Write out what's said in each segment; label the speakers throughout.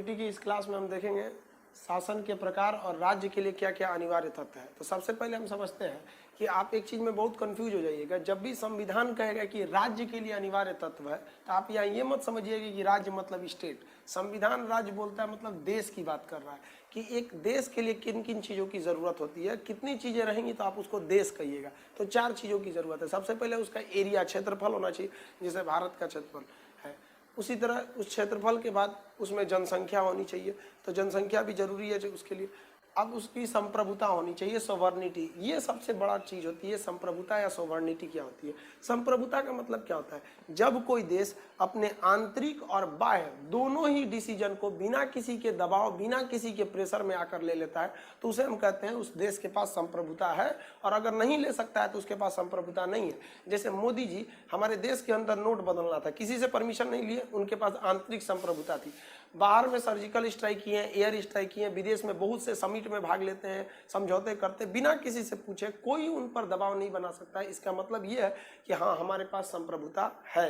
Speaker 1: की इस क्लास में हम देखेंगे शासन के प्रकार और राज्य के लिए क्या क्या अनिवार्य तथ्य है। तो सबसे पहले हम समझते हैं कि आप एक चीज में बहुत कंफ्यूज हो जाइएगा। जब भी संविधान कहेगा कि राज्य के लिए अनिवार्य तत्व है, तो आप यहाँ ये मत समझिएगा कि राज्य मतलब स्टेट। संविधान राज्य बोलता है मतलब देश की बात कर रहा है कि एक देश के लिए किन किन चीज़ों की ज़रूरत होती है, कितनी चीज़ें रहेंगी तो आप उसको देश कहिएगा। तो 4 चीज़ों की ज़रूरत है। सबसे पहले उसका एरिया, क्षेत्रफल होना चाहिए, जैसे भारत का क्षेत्रफल है। उसी तरह उस क्षेत्रफल के बाद उसमें जनसंख्या होनी चाहिए, तो जनसंख्या भी जरूरी है उसके लिए। अब उसकी संप्रभुता होनी चाहिए, सोवर्निटी। ये सबसे बड़ा चीज होती है। संप्रभुता या सोवर्निटी क्या होती है? संप्रभुता का मतलब क्या होता है? जब कोई देश अपने आंतरिक और बाह्य दोनों ही डिसीजन को बिना किसी के दबाव, बिना किसी के प्रेशर में आकर ले लेता है, तो उसे हम कहते हैं उस देश के पास संप्रभुता है। और अगर नहीं ले सकता है तो उसके पास संप्रभुता नहीं है। जैसे मोदी जी हमारे देश के अंदर नोट बदलना था, किसी से परमिशन नहीं लिए, उनके पास आंतरिक संप्रभुता थी। बाहर में सर्जिकल स्ट्राइक किए हैं, एयर स्ट्राइक किए हैं, विदेश में बहुत से समिट में भाग लेते हैं, समझौते करते, बिना किसी से पूछे। कोई उन पर दबाव नहीं बना सकता है। इसका मतलब ये है कि हाँ, हमारे पास संप्रभुता है।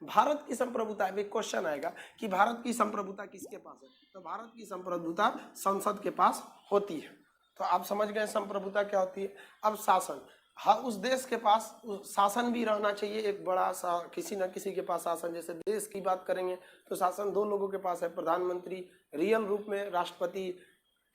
Speaker 1: भारत की संप्रभुता है। क्वेश्चन आएगा कि भारत की संप्रभुता किसके पास है? तो भारत की संप्रभुता संसद के पास होती है। तो आप समझ गए संप्रभुता क्या होती है। अब शासन, हाँ, उस देश के पास शासन भी रहना चाहिए, एक बड़ा सा किसी न किसी के पास शासन। जैसे देश की बात करेंगे तो शासन 2 लोगों के पास है, प्रधानमंत्री रियल रूप में, राष्ट्रपति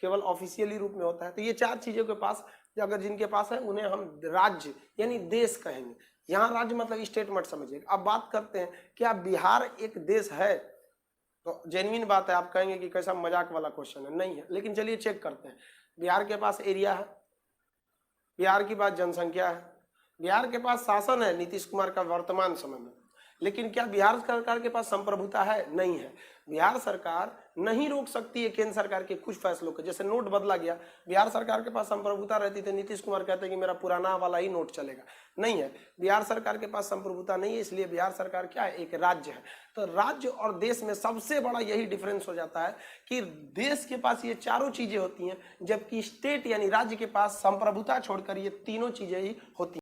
Speaker 1: केवल ऑफिशियली रूप में होता है। तो ये 4 चीजों के पास अगर जिनके पास है उन्हें हम राज्य यानी देश कहेंगे। यहाँ राज्य मतलब स्टेट मत समझिएगा। अब बात करते हैं क्या बिहार एक देश है? तो जेन्युइन बात है, आप कहेंगे कि कैसा मजाक वाला क्वेश्चन है, नहीं है। लेकिन चलिए चेक करते हैं। बिहार के पास एरिया है, बिहार की बात जनसंख्या है, बिहार के पास शासन है नीतीश कुमार का वर्तमान समय में। लेकिन क्या बिहार सरकार के पास संप्रभुता है? नहीं है। बिहार सरकार नहीं रोक सकती है केंद्र सरकार के कुछ फैसलों को। जैसे नोट बदला गया, बिहार सरकार के पास संप्रभुता रहती थी, नीतीश कुमार कहते हैं कि मेरा पुराना वाला ही नोट चलेगा। नहीं है, बिहार सरकार के पास संप्रभुता नहीं है, इसलिए बिहार सरकार क्या है? एक राज्य है। तो राज्य और देश में सबसे बड़ा यही डिफरेंस हो जाता है कि देश के पास ये चारों चीजें होती हैं, जबकि स्टेट यानी राज्य के पास संप्रभुता छोड़कर ये तीनों चीजें ही होती हैं।